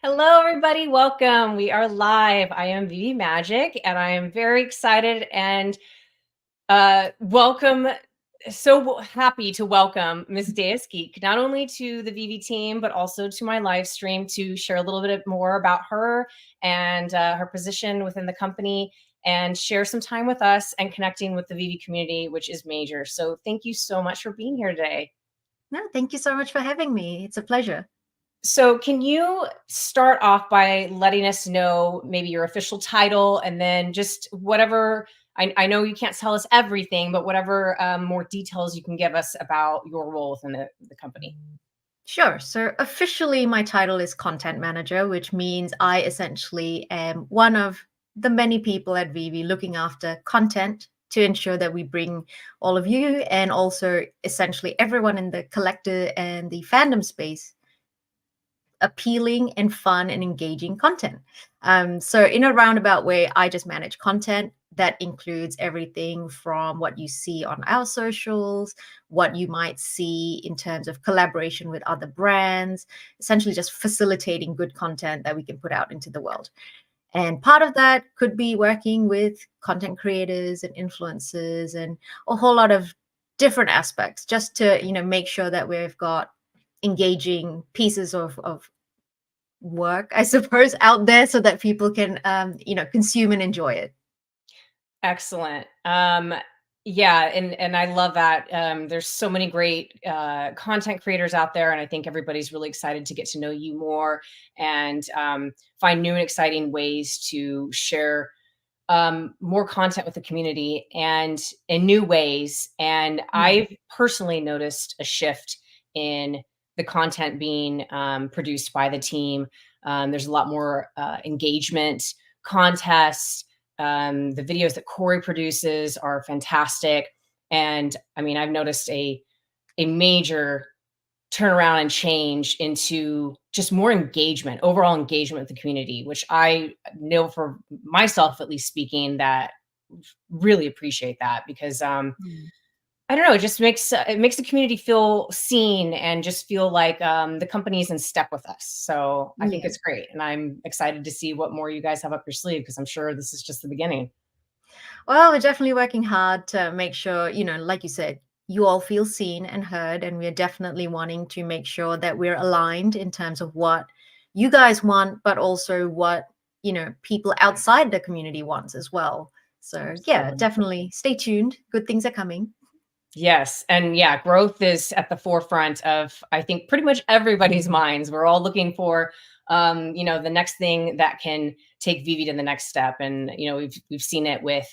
Hello, everybody. Welcome. We are live. I am VeVe Magic, and I am very excited and welcome. So happy to welcome MissDeusGeek, not only to the VeVe team, but also to my live stream to share a little bit more about her and her position within the company and share some time with us and connecting with the VeVe community, which is major. So thank you so much for being here today. No, thank you so much for having me. It's a pleasure. So can you start off by letting us know maybe your official title and then just whatever, I know you can't tell us everything, but whatever more details you can give us about your role within the company. Sure. So officially, my title is content manager, which means I essentially am one of the many people at VeVe looking after content to ensure that we bring all of you and also essentially everyone in the collector and the fandom space appealing and fun and engaging content. So in a roundabout way, I just manage content that includes everything from what you see on our socials, what you might see in terms of collaboration with other brands, essentially just facilitating good content that we can put out into the world. And part of that could be working with content creators and influencers and a whole lot of different aspects just to, make sure that we've got engaging pieces of work, I suppose, out there so that people can, consume and enjoy it. Excellent. Yeah, and I love that. There's so many great content creators out there, and I think everybody's really excited to get to know you more and find new and exciting ways to share more content with the community and in new ways. And Mm. I've personally noticed a shift in the content being produced by the team. There's a lot more engagement, contests. The videos that Corey produces are fantastic. And I mean, I've noticed a major turnaround and change into just more engagement, overall engagement with the community, which I know for myself, at least speaking, that really appreciate that because Mm. I don't know, it makes the community feel seen and just feel like the company is in step with us. So I think Yeah. it's great, and I'm excited to see what more you guys have up your sleeve because I'm sure this is just the beginning. Well, we're definitely working hard to make sure, like you said, you all feel seen and heard. And we're definitely wanting to make sure that we're aligned in terms of what you guys want, but also what, people outside the community wants as well. So, yeah, Absolutely. definitely stay tuned. Good things are coming. Yes, and yeah, growth is at the forefront of, I think, pretty much everybody's minds. We're all looking for, the next thing that can take VeVe to the next step, and we've seen it with,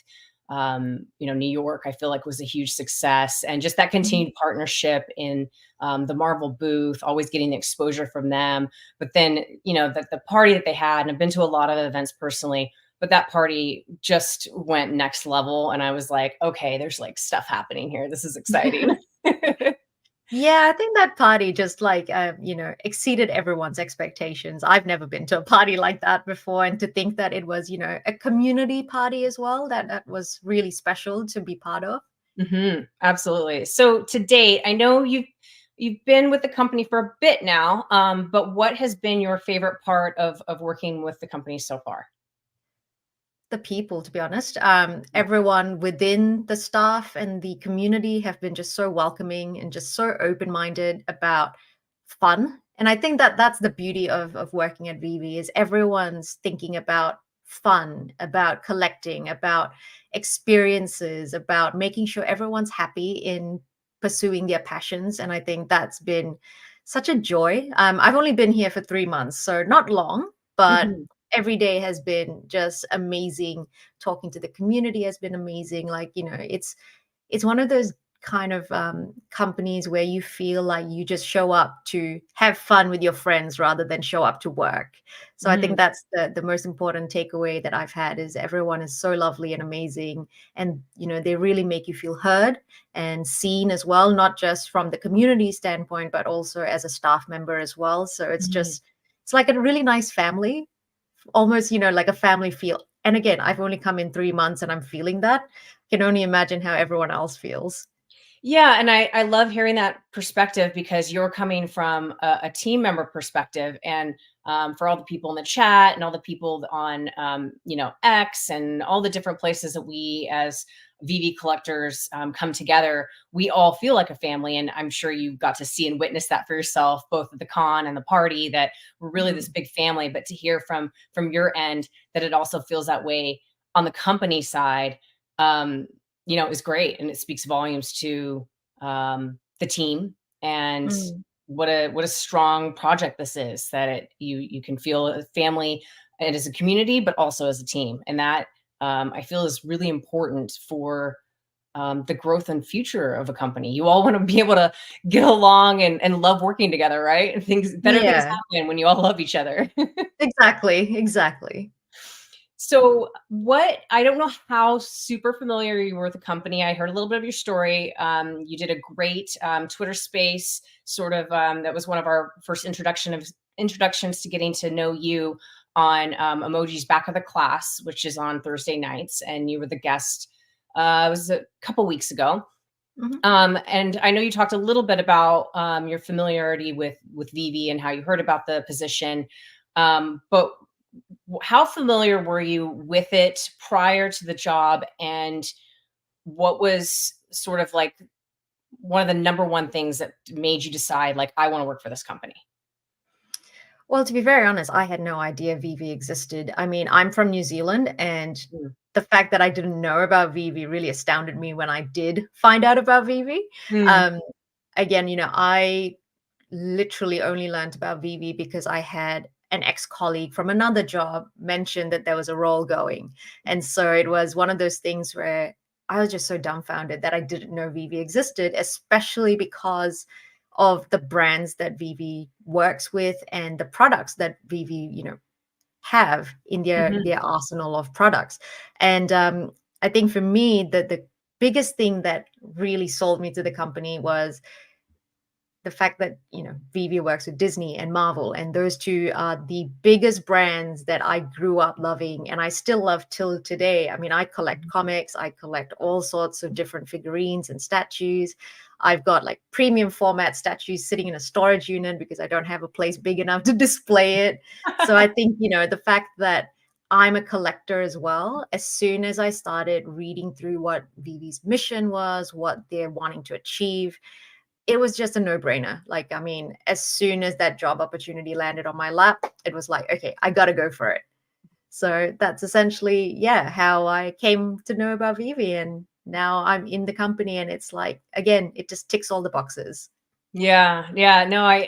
New York. I feel like was a huge success, and just that Mhm. continued partnership in the Marvel booth, always getting the exposure from them. But then, the party that they had, and I've been to a lot of events personally, but that party just went next level, and I was like, "Okay, there's, like, stuff happening here. This is exciting." Yeah, I think that party just like exceeded everyone's expectations. I've never been to a party like that before, and to think that it was, a community party as well, that was really special to be part of. Mhm, absolutely. So to date, I know you've been with the company for a bit now, but what has been your favorite part of working with the company so far? The people, to be honest, everyone within the staff and the community have been just so welcoming and just so open-minded about fun. And I think that that's the beauty of working at VeVe is everyone's thinking about fun, about collecting, about experiences, about making sure everyone's happy in pursuing their passions. And I think that's been such a joy. I've only been here for 3 months, so not long, but Mhm. every day has been just amazing. Talking to the community has been amazing. Like, it's one of those kind of companies where you feel like you just show up to have fun with your friends rather than show up to work. So I think Mhm. that's the most important takeaway that I've had is everyone is so lovely and amazing, and they really make you feel heard and seen as well, not just from the community standpoint but also as a staff member as well. So Mhm. it's like a really nice family, almost, like a family feel. And again, I've only come in 3 months and I'm feeling that. Can only imagine how everyone else feels. Yeah, and I love hearing that perspective because you're coming from a team member perspective, and for all the people in the chat and all the people on X and all the different places that we as VV collectors come together, we all feel like a family, and I'm sure you got to see and witness that for yourself, both at the con and the party, that we're really this Mhm. big family. But to hear from your end that it also feels that way on the company side. Um, is great, and it speaks volumes to the team and Mm. what a strong project this is. That you can feel a family and as a community, but also as a team, and that I feel is really important for the growth and future of a company. You all want to be able to get along and love working together, right? And better things Yeah, happen when you all love each other. exactly, exactly. So, what I don't know how super familiar you were with the company. I heard a little bit of your story. You did a great Twitter space, sort of. That was one of our first introductions to getting to know you on Emoji's Back of the Class, which is on Thursday nights, and you were the guest. It was a couple weeks ago. Mhm. And I know you talked a little bit about your familiarity with VeVe and how you heard about the position. But how familiar were you with it prior to the job, and what was sort of like one of the number one things that made you decide, like, I want to work for this company? Well, to be very honest, I had no idea VeVe existed. I mean, I'm from New Zealand, and Mm. the fact that I didn't know about VeVe really astounded me when I did find out about VeVe. Mm. Um, Again, I literally only learned about VeVe because I had an ex-colleague from another job mention that there was a role going. And so it was one of those things where I was just so dumbfounded that I didn't know VeVe existed, especially because of the brands that VeVe works with and the products that VeVe, have in their Mhm. their arsenal of products. And I think for me, the biggest thing that really sold me to the company was the fact that VeVe works with Disney and Marvel, and those two are the biggest brands that I grew up loving, and I still love till today. I mean, I collect comics, I collect all sorts of different figurines and statues. I've got like premium format statues sitting in a storage unit because I don't have a place big enough to display it. So I think the fact that I'm a collector as well. As soon as I started reading through what VeVe's mission was, what they're wanting to achieve, it was just a no-brainer. Like, I mean, as soon as that job opportunity landed on my lap, it was like, okay, I got to go for it. So that's essentially, yeah, how I came to know about VeVe. And now I'm in the company, and it's like, again, it just ticks all the boxes. Yeah, yeah. No,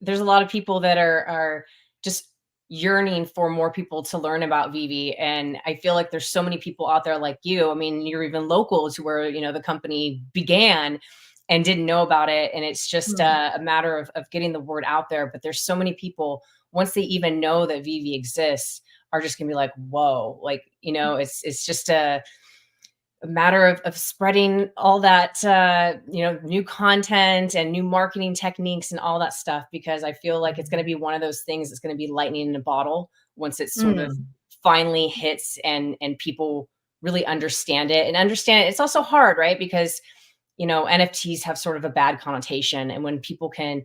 there's a lot of people that are just yearning for more people to learn about VeVe, and I feel like there's so many people out there like you. I mean, you're even local to where the company began, and didn't know about it, and it's just Mm, a matter of getting the word out there. But there's so many people, once they even know that VeVe exists, are just gonna be like, whoa, like it's just a matter of spreading all that new content and new marketing techniques and all that stuff, because I feel like it's going to be one of those things that's going to be lightning in a bottle once it sort of mm, finally hits, and people really understand it. And understand it, it's also hard, right? Because NFTs have sort of a bad connotation, and when people can,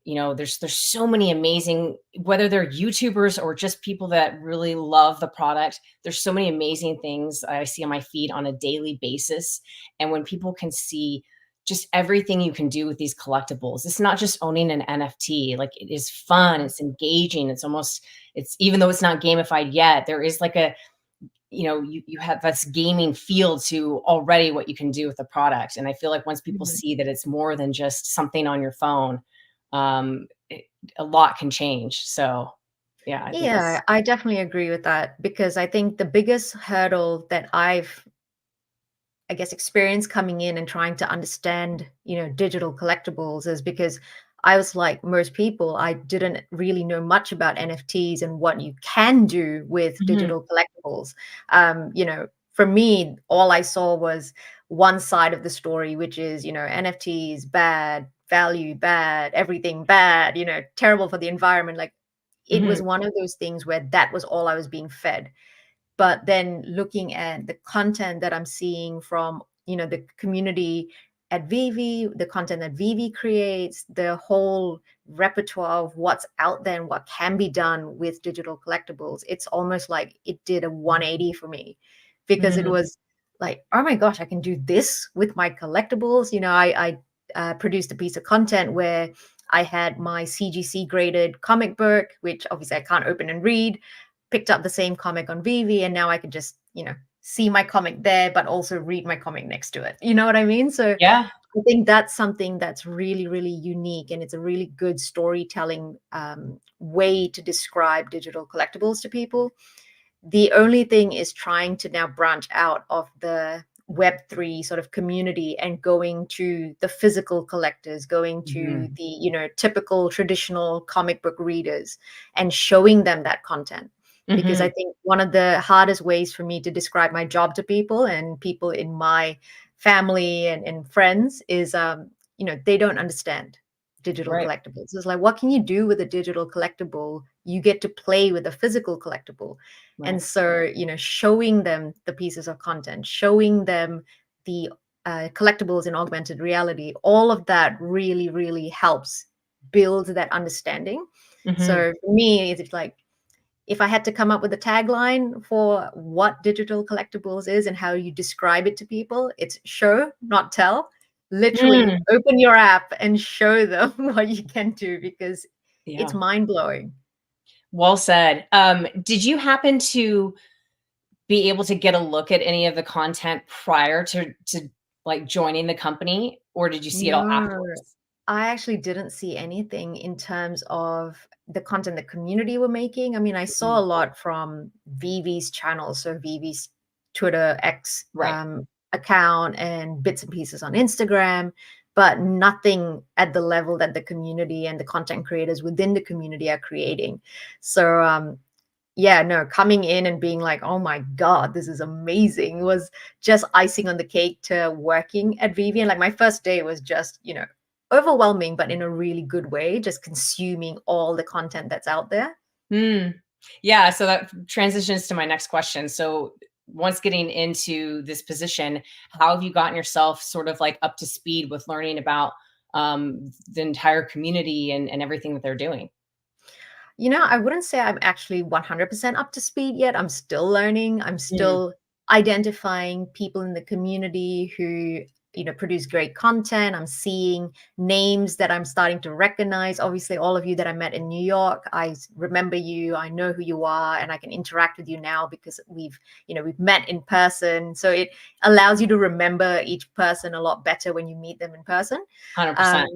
there's so many amazing, whether they're YouTubers or just people that really love the product, there's so many amazing things I see on my feed on a daily basis. And when people can see just everything you can do with these collectibles, it's not just owning an NFT. Like, it is fun, mm, it's engaging, it's even though it's not gamified yet, there is like a you have this gaming feel to already what you can do with the product. And I feel like once people mhm. see that it's more than just something on your phone, it, a lot can change. So yeah, I think Yeah, that's I definitely agree with that because I think the biggest hurdle that I've, I guess, experience coming in and trying to understand, digital collectibles is because I was like most people, I didn't really know much about NFTs and what you can do with Mhm, digital collectibles. For me, all I saw was one side of the story, which is, NFTs bad, value bad, everything bad, terrible for the environment. Like, it mhm, was one of those things where that was all I was being fed. But then looking at the content that I'm seeing from, the community, at VeVe, the content that VeVe creates, the whole repertoire of what's out there and what can be done with digital collectibles, it's almost like it did a 180 for me, because it Mhm. was like, oh my gosh, I can do this with my collectibles. I produced a piece of content where I had my CGC graded comic book, which obviously I can't open and read, picked up the same comic on VeVe, and now I can just, see my comic there, but also read my comic next to it. You know what I mean? So Yeah. I think that's something that's really, really unique, and it's a really good storytelling way to describe digital collectibles to people. The only thing is trying to now branch out of the Web3 sort of community and going to the physical collectors, going to Mhm. the, typical traditional comic book readers and showing them that content. Because I Mhm. think one of the hardest ways for me to describe my job to people and people in my family and friends is, they don't understand digital Right. collectibles. It's like, what can you do with a digital collectible? You get to play with a physical collectible. And Right. so, showing them the pieces of content, showing them the collectibles in augmented reality, all of that really, really helps build that understanding. Mhm. So for me, it's like, if I had to come up with a tagline for what digital collectibles is and how you describe it to people, it's show, not tell. Literally Mm. open your app and show them what you can do, because it's Yeah. mind blowing. Well said. Did you happen to be able to get a look at any of the content prior to like joining the company, or did you see it all No, afterwards? I actually didn't see anything in terms of the content the community were making. I mean, I saw a Mm. lot from VeVe's channel, so VeVe's Twitter X Right. account and bits and pieces on Instagram, but nothing at the level that the community and the content creators within the community are creating. So, yeah, no, coming in and being like, oh my God, this is amazing, was just icing on the cake to working at VeVe. And like my first day was just, overwhelming, but in a really good way, just consuming all the content that's out there. Mm. Yeah, so that transitions to my next question. So once getting into this position, how have you gotten yourself sort of like up to speed with learning about the entire community and everything that they're doing? I wouldn't say I'm actually 100% up to speed yet. I'm still learning. I'm Mm. still identifying people in the community who, produce great content. I'm seeing names that I'm starting to recognize. Obviously, all of you that I met in New York, remember you. I know who you are, and I can interact with you now because we've met in person. So it allows you to remember each person a lot better when you meet them in person. Um, 100%.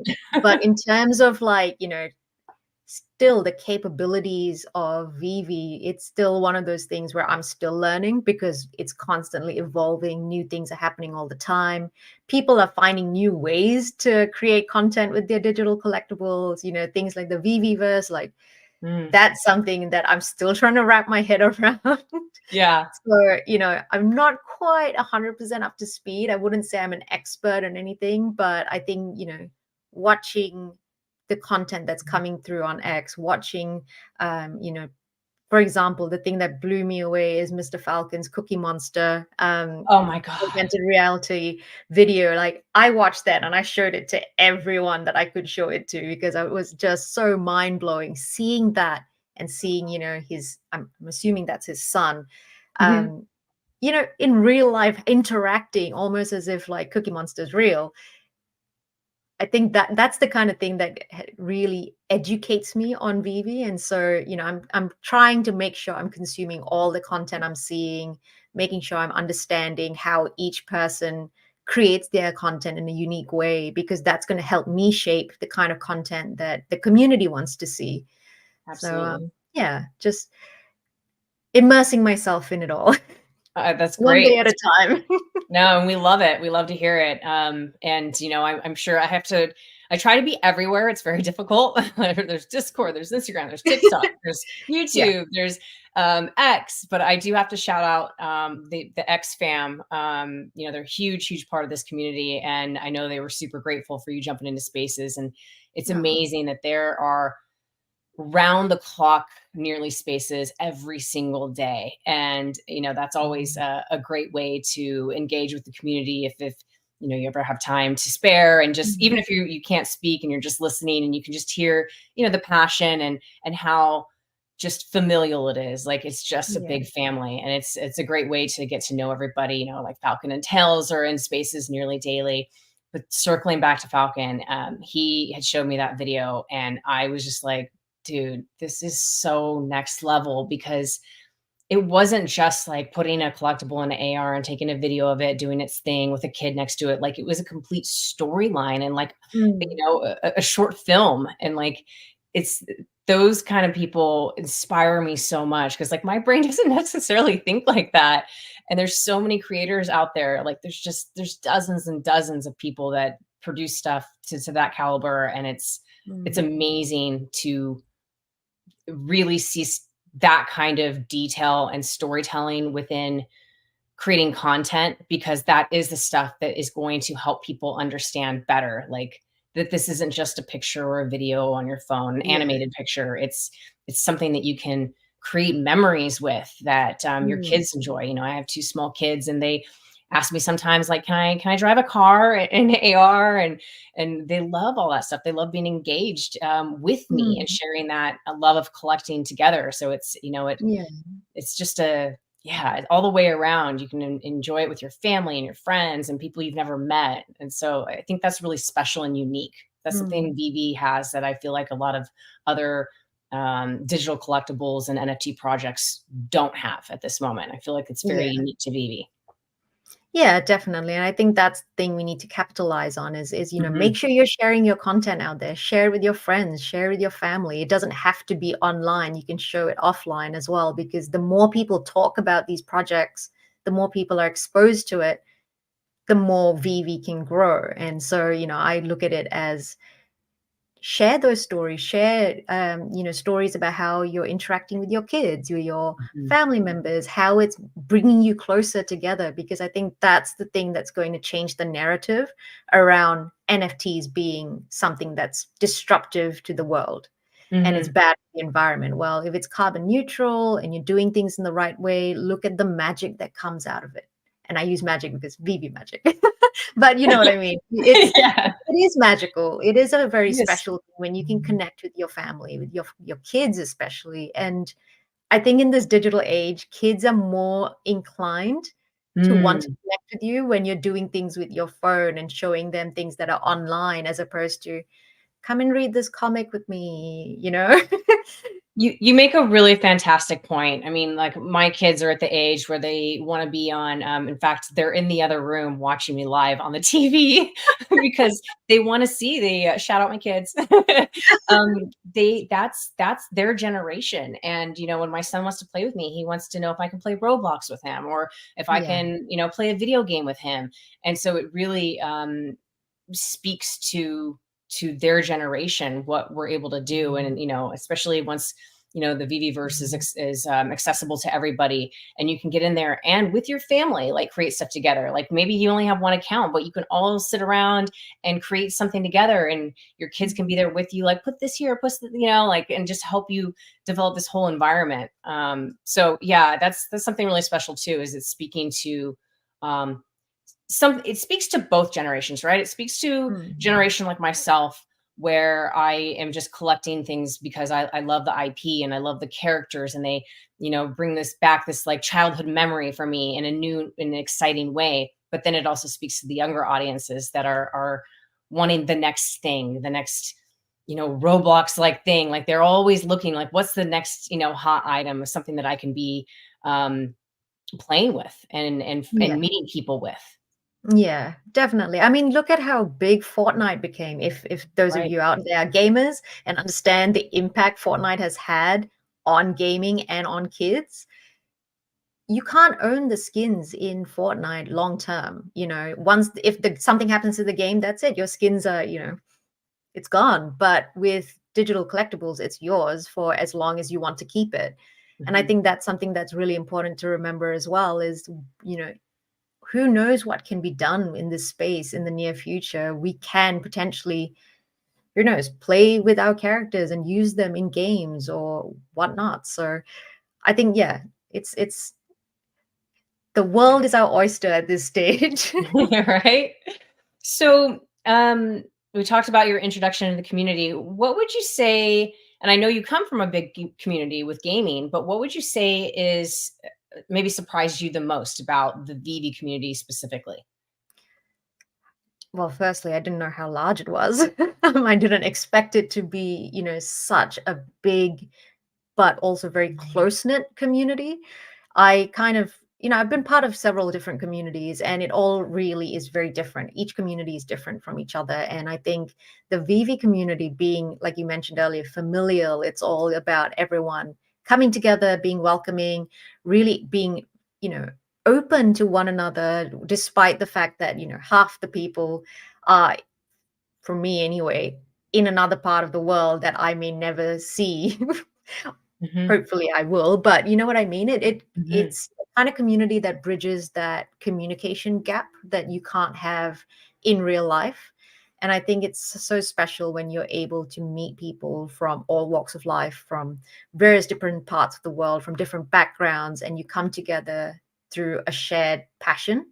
but in terms of like, still the capabilities of VeVe, it's still one of those things where I'm still learning because it's constantly evolving. New things are happening all the time. People are finding new ways to create content with their digital collectibles, things like the VeVeverse, like Mm. that's something that I'm still trying to wrap my head around. Yeah. So, I'm not quite 100% up to speed. I wouldn't say I'm an expert on anything, but I think, watching the content that's coming through on X, watching, for example, the thing that blew me away is Mr. Falcon's Cookie Monster Oh my God. augmented reality video. Like I watched that and I showed it to everyone that I could show it to because it was just so mind blowing seeing that and seeing, his, I'm assuming that's his son, Mhm. um, in real life interacting almost as if like Cookie Monster's real. I think that that's the kind of thing that really educates me on VeVe, and so I'm trying to make sure I'm consuming all the content I'm seeing, making sure I'm understanding how each person creates their content in a unique way, because that's going to help me shape the kind of content that the community wants to see. So Absolutely. yeah, just immersing myself in it all, That's one great. day at a time. No, and we love it. We love to hear it. And I'm sure I try to be everywhere. It's very difficult. There's Discord, there's Instagram, there's TikTok, there's Yeah. YouTube, there's X, but I do have to shout out the X fam. They're a huge, huge part of this community. And I know they were super grateful for you jumping into spaces. And it's No. amazing that there are round the clock nearly spaces every single day, and that's always a great way to engage with the community if you ever have time to spare, and just even Mhm. if you can't speak and you're just listening, and you can just hear, the passion and how just familial it is. Like, it's just a Yeah. big family, and it's a great way to get to know everybody. Like Falcon and Tails are in spaces nearly daily. But circling back to Falcon, he had showed me that video, and I was just like, dude, this is so next level, because it wasn't just like putting a collectible in AR and taking a video of it doing its thing with a kid next to it. Like, it was a complete storyline, and like, Mm. a short film. And like, it's those kind of people inspire me so much, because like my brain doesn't necessarily think like that. And there's so many creators out there. Like, there's dozens and dozens of people that produce stuff to that caliber. And it's Mm. amazing to really see that kind of detail and storytelling within creating content, because that is the stuff that is going to help people understand better, like, that this isn't just a picture or a video on your phone, an Yeah. animated picture. It's something that you can create memories with, that your Mm. kids enjoy. I have two small kids, and they ask me sometimes, like, can I drive a car in AR? And they love all that stuff. They love being engaged with me and Mm. sharing that a love of collecting together. So Yeah. it's just all the way around. You can enjoy it with your family and your friends and people you've never met. And so I think that's really special and unique. That's the Mm. thing VeVe has that I feel like a lot of other digital collectibles and NFT projects don't have at this moment. I feel like it's very Yeah. unique to VeVe. Yeah, definitely. And I think that's the thing we need to capitalize on is, Mhm. make sure you're sharing your content out there. Share it with your friends, share it with your family. It doesn't have to be online. You can show it offline as well, because the more people talk about these projects, the more people are exposed to it, the more VV can grow. And so, I look at it as share those stories, share stories about how you're interacting with your kids, your Mhm. family members, how it's bringing you closer together, because I think that's the thing that's going to change the narrative around NFTs being something that's disruptive to the world and it's Mhm. bad for the environment. Well, if it's carbon neutral and you're doing things in the right way, look at the magic that comes out of it. And I use magic because VV magic. But you know what I mean? Yeah. It is magical. It is a very Yes. special thing when you can connect with your family, with your kids especially. And I think in this digital age, kids are more inclined to want to Mm. connect with you when you're doing things with your phone and showing them things that are online, as opposed to come and read this comic with me. You make a really fantastic point. I mean, like, my kids are at the age where they want to be on. In fact, they're in the other room watching me live on the TV because they want to see the shout out my kids. That's their generation, and when my son wants to play with me, he wants to know if I can play Roblox with him, or if I Yeah. can play a video game with him. And so it really speaks to their generation what we're able to do. And especially once the VV verse is accessible to everybody, and you can get in there and with your family, like, create stuff together. Like, maybe you only have one account, but you can all sit around and create something together, and your kids can be there with you, like, put this here, like, and just help you develop this whole environment. So yeah, that's something really special too, is it's speaking to um it speaks to both generations, right? It speaks to Mhm. generation like myself, where I am just collecting things because I love the IP and I love the characters, and they, bring this back, this like childhood memory for me in a new and exciting way. But then it also speaks to the younger audiences that are wanting the next thing, the next, Roblox like thing. Like, they're always looking like, what's the next, hot item, something that I can be playing with and Yeah. meeting people with. Yeah, definitely. I mean, look at how big Fortnite became. If those of Right. you out there are gamers and understand the impact Fortnite has had on gaming and on kids, you can't own the skins in Fortnite long term. Once if something happens to the game, that's it. Your skins are, it's gone. But with digital collectibles, it's yours for as long as you want to keep it. And I Mhm. think that's something that's really important to remember as well is, you know, who knows what can be done in this space in the near future. We can potentially, who knows, play with our characters and use them in games or whatnot. So I think, yeah, it's the world is our oyster at this stage. Right? So, we talked about your introduction to the community. What would you say? And I know you come from a big community with gaming, but what would you say is maybe surprised you the most about the VeVe community specifically? Well, firstly, I didn't know how large it was. I didn't expect it to be, such a big but also very close-knit community. I kind of, I've been part of several different communities and it all really is very different. Each community is different from each other. And I think the VeVe community being, like you mentioned earlier, familial, it's all about everyone coming together, being welcoming, really being, you know, open to one another, despite the fact that, half the people are, for me anyway, in another part of the world that I may never see. Hmm. Hopefully I will, but you know what I mean? Hmm. It's the kind of community that bridges that communication gap that you can't have in real life. And I think it's so special when you're able to meet people from all walks of life, from various different parts of the world, from different backgrounds, and you come together through a shared passion.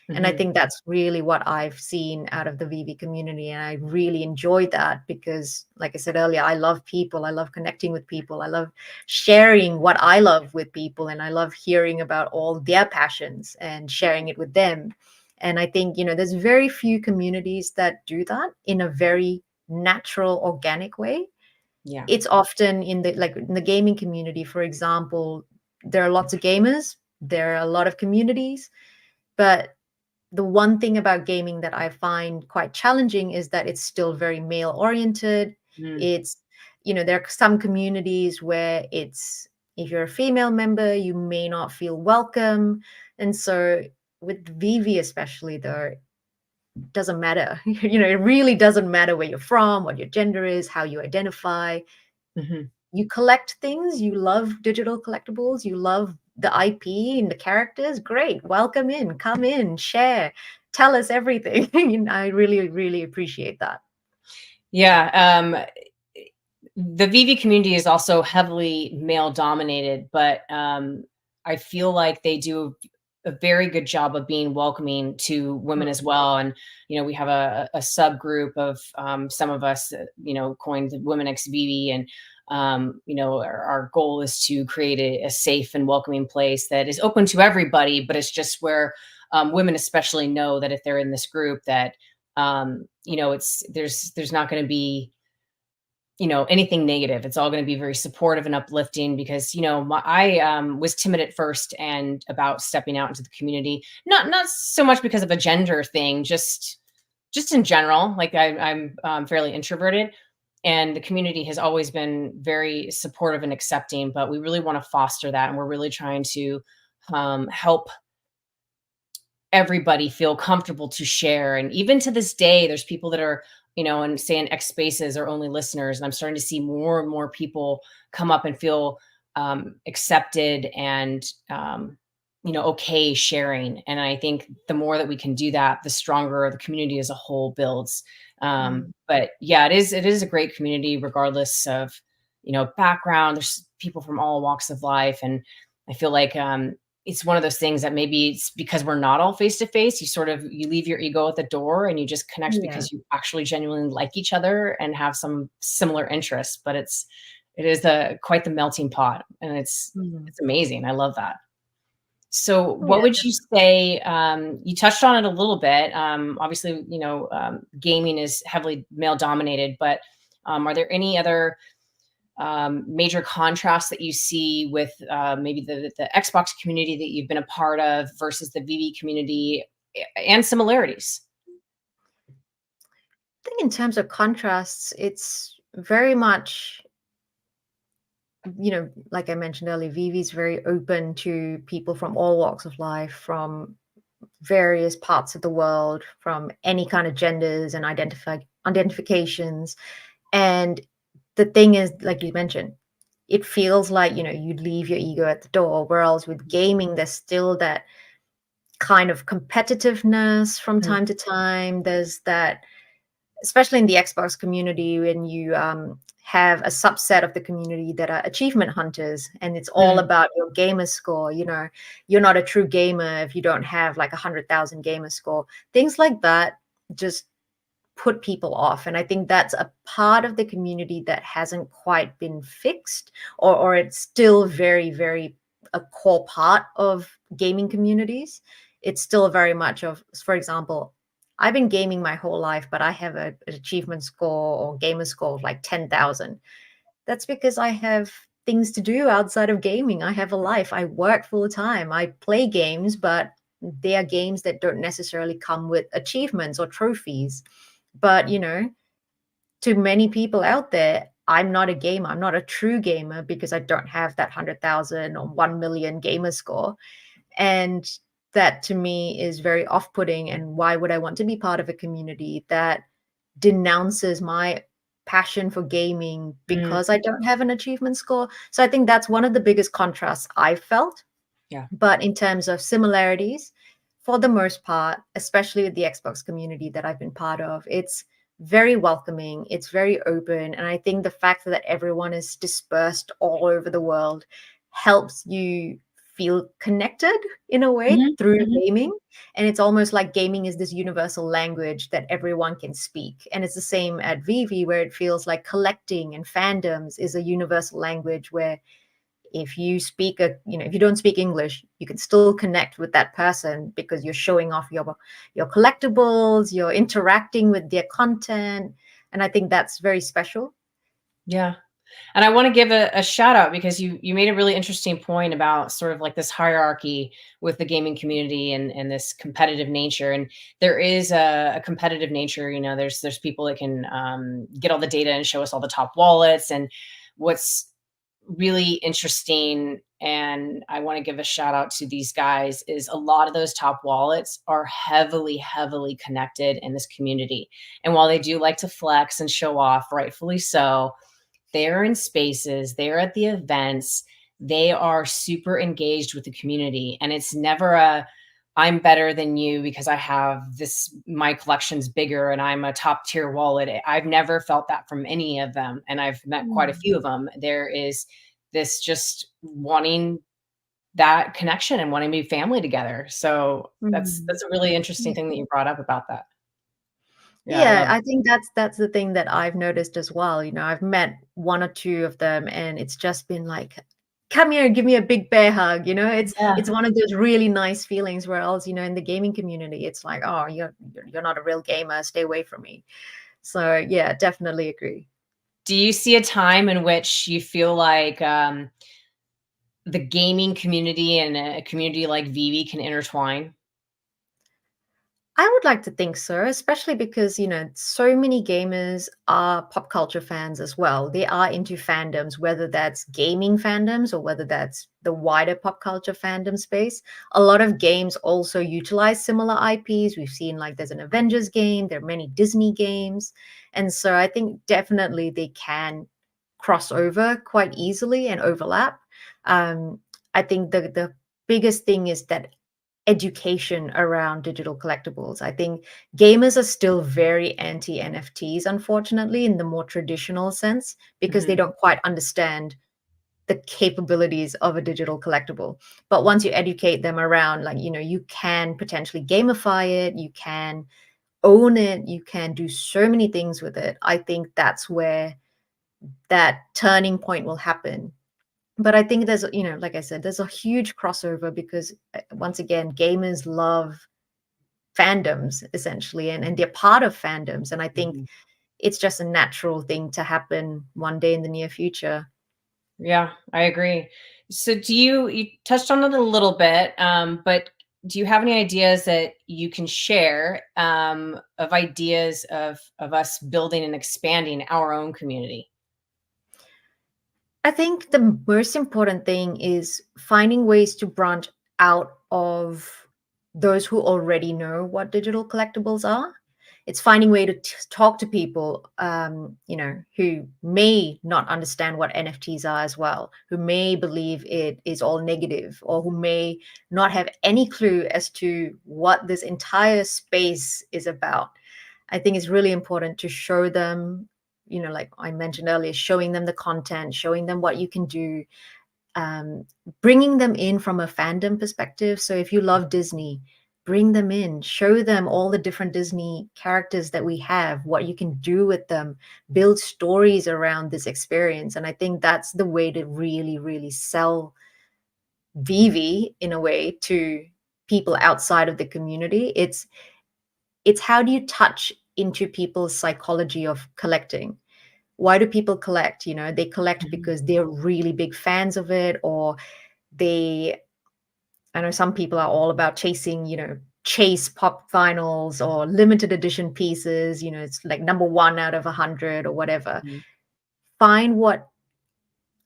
And I Hmm. think that's really what I've seen out of the VeVe community. And I really enjoy that because, like I said earlier, I love people. I love connecting with people. I love sharing what I love with people. And I love hearing about all their passions and sharing it with them. And I think, there's very few communities that do that in a very natural, organic way. Yeah. It's often in the gaming community, for example, there are lots of gamers, there are a lot of communities, but the one thing about gaming that I find quite challenging is that it's still very male oriented. Mm. It's, there are some communities where it's, if you're a female member, you may not feel welcome. And so with VeVe especially, though, it doesn't matter. It really doesn't matter where you're from, what your gender is, how you identify. Hmm. You collect things, you love digital collectibles, you love the IP and the characters, great. Welcome in, come in, share, tell us everything. I really, really appreciate that. Yeah. The VeVe community is also heavily male dominated, but I feel like they do a very good job of being welcoming to women Mm, as well. And we have a subgroup of some of us, coined Women X VeVe, and our goal is to create a safe and welcoming place that is open to everybody, but it's just where women especially know that if they're in this group that it's there's not going to be anything negative. It's all going to be very supportive and uplifting because, I was timid at first and about stepping out into the community, not so much because of a gender thing, just in general. Like I'm fairly introverted, and the community has always been very supportive and accepting. But we really want to foster that, and we're really trying to help everybody feel comfortable to share. And even to this day, there's people that are, and saying X spaces are only listeners. And I'm starting to see more and more people come up and feel accepted and, okay sharing. And I think the more that we can do that, the stronger the community as a whole builds. mm, But yeah, it is a great community, regardless of, background. There's people from all walks of life. And I feel like it's one of those things that maybe it's because we're not all face to face, you leave your ego at the door and you just connect yeah. because you actually genuinely like each other and have some similar interests. But it is a quite the melting pot, and it's Mm. it's amazing. I love that. So Yeah. what would you say, you touched on it a little bit. Obviously, gaming is heavily male dominated, but are there any other major contrasts that you see with maybe the Xbox community that you've been a part of versus the VV community, and similarities? I think in terms of contrasts, it's very much, like I mentioned earlier, Vivi's very open to people from all walks of life, from various parts of the world, from any kind of genders and identifications. And the thing is, like you mentioned, it feels like, you leave your ego at the door. Whereas with gaming, there's still that kind of competitiveness from Mm, time to time. There's that, especially in the Xbox community, when you have a subset of the community that are achievement hunters, and it's all mm, about your gamer score. You're not a true gamer if you don't have like 100,000 gamer score, things like that. just put people off. And I think that's a part of the community that hasn't quite been fixed, or it's still very, very a core part of gaming communities. It's still very much of, for example, I've been gaming my whole life, but I have an achievement score or gamer score of like 10,000. That's because I have things to do outside of gaming. I have a life. I work full time. I play games, but they are games that don't necessarily come with achievements or trophies. But, to many people out there, I'm not a gamer. I'm not a true gamer because I don't have that 100,000 or 1 million gamer score. And that to me is very off putting. And why would I want to be part of a community that denounces my passion for gaming Mm, because I don't have an achievement score? So I think that's one of the biggest contrasts I've felt. yeah. But in terms of similarities, for the most part, especially with the Xbox community that I've been part of, it's very welcoming, it's very open. And I think the fact that everyone is dispersed all over the world helps you feel connected in a way Mhm, through mhm. gaming. And it's almost like gaming is this universal language that everyone can speak. And it's the same at VeVe, where it feels like collecting and fandoms is a universal language where if you speak if you don't speak English, you can still connect with that person because you're showing off your collectibles, you're interacting with their content. And I think that's very special. Yeah. And I want to give a shout out because you made a really interesting point about sort of like this hierarchy with the gaming community and this competitive nature. And there is a competitive nature. There's people that can get all the data and show us all the top wallets. And what's really interesting, and I want to give a shout out to these guys, is a lot of those top wallets are heavily, heavily connected in this community. And while they do like to flex and show off, rightfully so, they're in spaces, they're at the events, they are super engaged with the community. And it's never I'm better than you because I have this, my collection's bigger and I'm a top tier wallet. I've never felt that from any of them. And I've met quite a Mm. few of them. There is this just wanting that connection and wanting to be family together. So Mm. that's a really interesting Yeah. thing that you brought up about that. Yeah, I Yeah, love it. I think that's the thing that I've noticed as well. I've met one or two of them, and it's just been like, "Come here, give me a big bear hug." It's Yeah. one of those really nice feelings. Where else, in the gaming community, it's like, "Oh, you're not a real gamer. Stay away from me." So yeah, definitely agree. Do you see a time in which you feel like the gaming community and a community like VeVe can intertwine? I would like to think so, especially because, so many gamers are pop culture fans as well. They are into fandoms, whether that's gaming fandoms or whether that's the wider pop culture fandom space. A lot of games also utilize similar IPs. We've seen like there's an Avengers game, there are many Disney games. And so I think definitely they can cross over quite easily and overlap. Um, I think the biggest thing is that education around digital collectibles. I think gamers are still very anti NFTs, unfortunately, in the more traditional sense, because they Mhm. don't quite understand the capabilities of a digital collectible. But once you educate them around, like, you can potentially gamify it, you can own it, you can do so many things with it. I think that's where that turning point will happen. But I think there's, like I said, there's a huge crossover because once again, gamers love fandoms essentially, and they're part of fandoms. And I think Mhm. it's just a natural thing to happen one day in the near future. Yeah, I agree. So you touched on it a little bit, but do you have any ideas that you can share of ideas of us building and expanding our own community? I think the most important thing is finding ways to branch out of those who already know what digital collectibles are. It's finding way to talk to people, who may not understand what NFTs are as well, who may believe it is all negative, or who may not have any clue as to what this entire space is about. I think it's really important to show them, like I mentioned earlier, showing them the content, showing them what you can do, um, bringing them in from a fandom perspective. So if you love Disney, bring them in, show them all the different Disney characters that we have, what you can do with them, build stories around this experience. And I think that's the way to really, really sell VeVe in a way to people outside of the community. It's how do you touch into people's psychology of collecting? Why do people collect? You know, they collect Mhm. because they're really big fans of it, or they, I know some people are all about chasing, chase pop vinyls or limited edition pieces. It's like number one out of 100 or whatever. Mhm. Find what,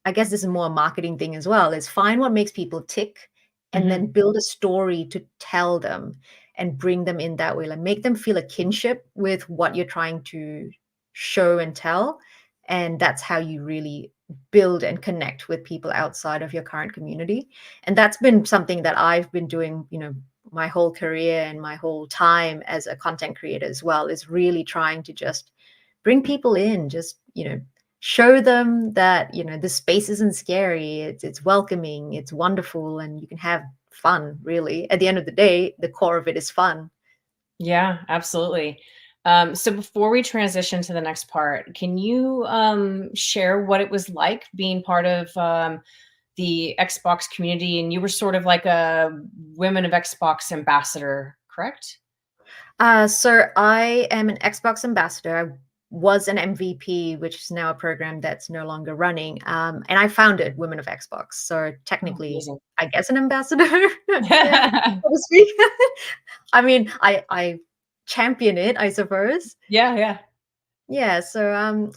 I guess this is more a marketing thing as well, is find what makes people tick and then Mhm. build a story to tell them and bring them in that way. Like make them feel a kinship with what you're trying to show and tell. And that's how you really build and connect with people outside of your current community. And that's been something that I've been doing, my whole career and my whole time as a content creator as well, is really trying to just bring people in, just, show them that the space isn't scary, it's welcoming, it's wonderful, and you can have fun. Really, at the end of the day, the core of it is fun. Yeah, absolutely. So before we transition to the next part, can you share what it was like being part of the Xbox community? And you were sort of like a Women of Xbox ambassador, correct? So I am an Xbox ambassador. I was an MVP, which is now a program that's no longer running, and I founded Women of Xbox, so Oh, technically amazing. I guess an ambassador. Yeah, so to speak. I mean, I champion it, I suppose. Yeah, yeah. Yeah, so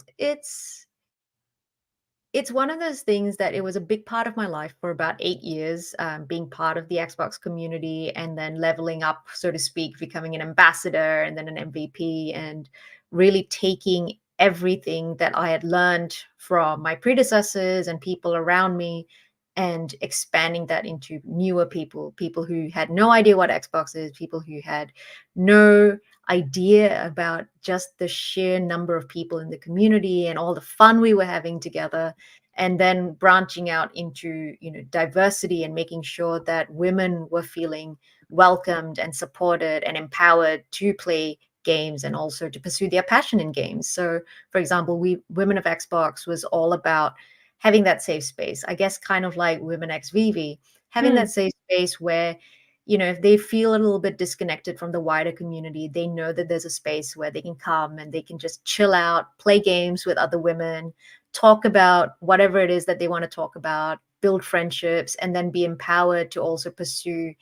it's one of those things that it was a big part of my life for about 8 years, being part of the Xbox community and then leveling up, so to speak, becoming an ambassador and then an MVP, and really taking everything that I had learned from my predecessors and people around me and expanding that into newer people, people who had no idea what Xbox is, people who had no idea about just the sheer number of people in the community and all the fun we were having together, and then branching out into diversity and making sure that women were feeling welcomed and supported and empowered to play games and also to pursue their passion in games. So for example, we Women of Xbox was all about having that safe space, I guess, kind of like Women X VV, having Hmm. that safe space where if they feel a little bit disconnected from the wider community, they know that there's a space where they can come and they can just chill out, play games with other women, talk about whatever it is that they want to talk about, build friendships, and then be empowered to also pursue,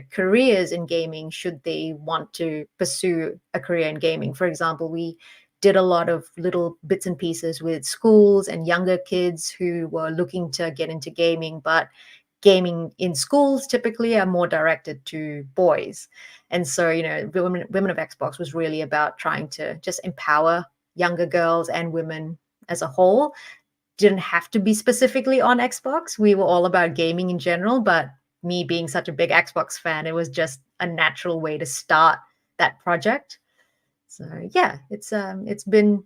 careers in gaming should they want to pursue a career in gaming. For example, we did a lot of little bits and pieces with schools and younger kids who were looking to get into gaming, but gaming in schools typically are more directed to boys. And so, Women of Xbox was really about trying to just empower younger girls and women as a whole. Didn't have to be specifically on Xbox. We were all about gaming in general, but me being such a big Xbox fan, it was just a natural way to start that project. So yeah, it's been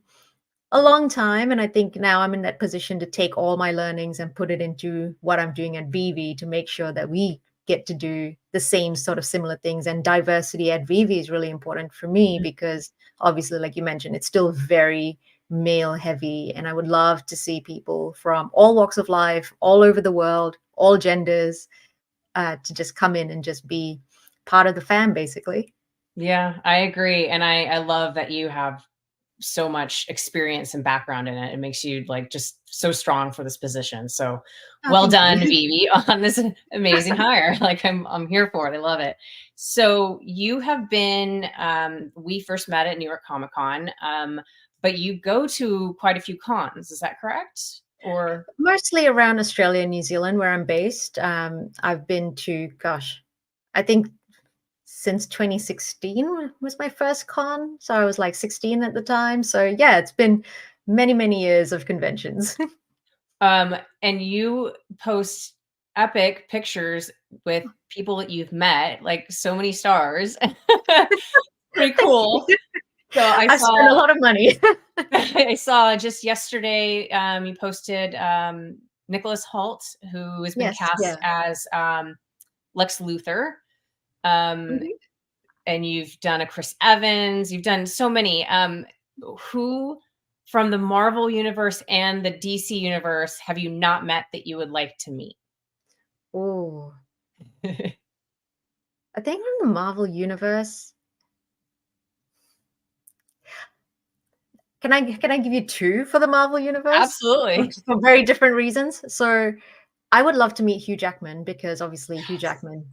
a long time, and I think now I'm in that position to take all my learnings and put it into what I'm doing at VeVe to make sure that we get to do the same sort of similar things. And diversity at VeVe is really important for me because obviously, like you mentioned, it's still very male heavy, and I would love to see people from all walks of life, all over the world, all genders, to just come in and just be part of the fam, basically. Yeah, I agree. And I love that you have so much experience and background in it. It makes you like just so strong for this position. So Oh, well thank done, you. Vivi, on this amazing hire. Like I'm here for it. I love it. So you have been we first met at New York Comic Con, but you go to quite a few cons, is that correct? Or Mostly around Australia and New Zealand, where I'm based. I've been to, gosh, I think since 2016 was my first con. So I was like 16 at the time. So yeah, it's been many, many years of conventions. and you post epic pictures with people that you've met, like so many stars. Pretty Thank cool. you. So I I've spent a saw lot of money. I saw just yesterday, you posted Nicholas Hoult, who has been Yes, cast yeah. as Lex Luthor. Um, Mhm. and you've done a Chris Evans, you've done so many. Who from the Marvel universe and the DC universe have you not met that you would like to meet? Oh, I think from the Marvel universe. Can I give you two for the Marvel universe Absolutely. for very different reasons? So I would love to meet Hugh Jackman because obviously Hugh Jackman,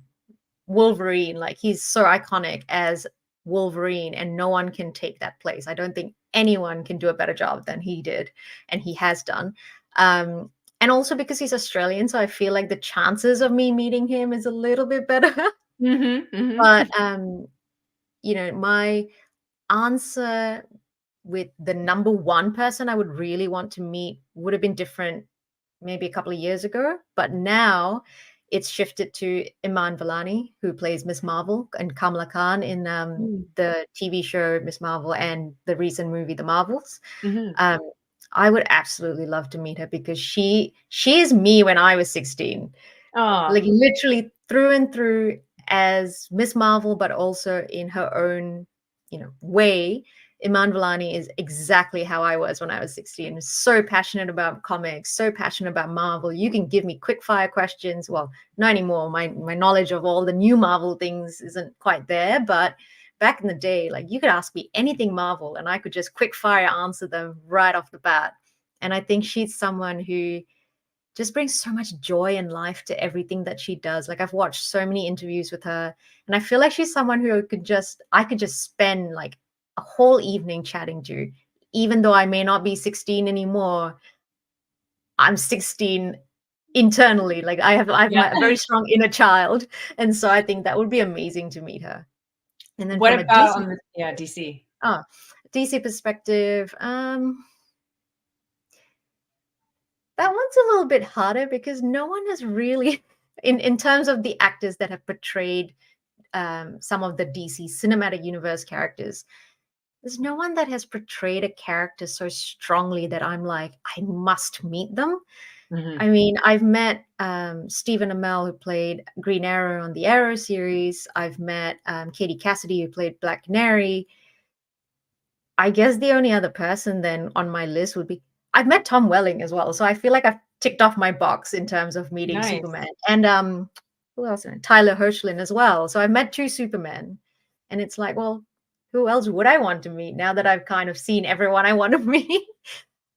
Wolverine, like he's so iconic as Wolverine, and no one can take that place. I don't think anyone can do a better job than he did, and he has done. Um, and also because he's Australian, so I feel like the chances of me meeting him is a little bit better. Mhm, mhm. But my answer with the number one person I would really want to meet would have been different maybe a couple of years ago, but now it's shifted to Iman Vellani, who plays Miss Marvel, and Kamala Khan in Mm, the TV show Miss Marvel and the recent movie The Marvels. mhm. Um, I would absolutely love to meet her because she is me when I was 16, like Aw, literally through and through as Miss Marvel, but also in her own, way. Iman Vellani is exactly how I was when I was 16. So passionate about comics, so passionate about Marvel. You can give me quick fire questions. Well, not anymore. My knowledge of all the new Marvel things isn't quite there, but back in the day, like you could ask me anything Marvel and I could just quick fire answer them right off the bat. And I think she's someone who just brings so much joy and life to everything that she does. Like I've watched so many interviews with her, and I feel like she's someone who I could just spend like a whole evening chatting to. Even though I may not be 16 anymore, I'm 16 internally. Like I have yeah. my a very strong inner child, and so I think that would be amazing to meet her. And then What from a about DC on the DC? ah DC perspective, that one's a little bit harder because no one has really, in terms of the actors that have portrayed some of the DC cinematic universe characters, there's no one that has portrayed a character so strongly that I'm like, I must meet them. Mhm. I mean, I've met Stephen Amell, who played Green Arrow on the Arrow series. I've met Katie Cassidy, who played Black Canary. I guess the only other person then on my list would be I've met Tom Welling as well. So I feel like I've ticked off my box in terms of meeting Nice. Superman. And who else? Tyler Hoechlin as well. So I've met two Supermen. And it's like, well, who else would I want to meet now that I've kind of seen everyone I want to meet?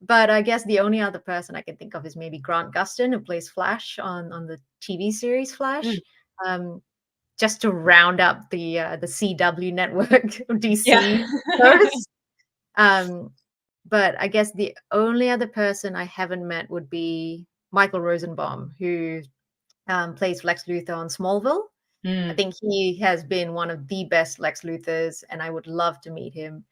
But I guess the only other person I can think of is maybe Grant Gustin, who plays Flash on the TV series Mm, Flash. Um, just to round up the CW network of yeah. DC shows. Um, but I guess the only other person I haven't met would be Michael Rosenbaum, who plays Lex Luthor on Smallville. I Mm. think he has been one of the best Lex Luthors, and I would love to meet him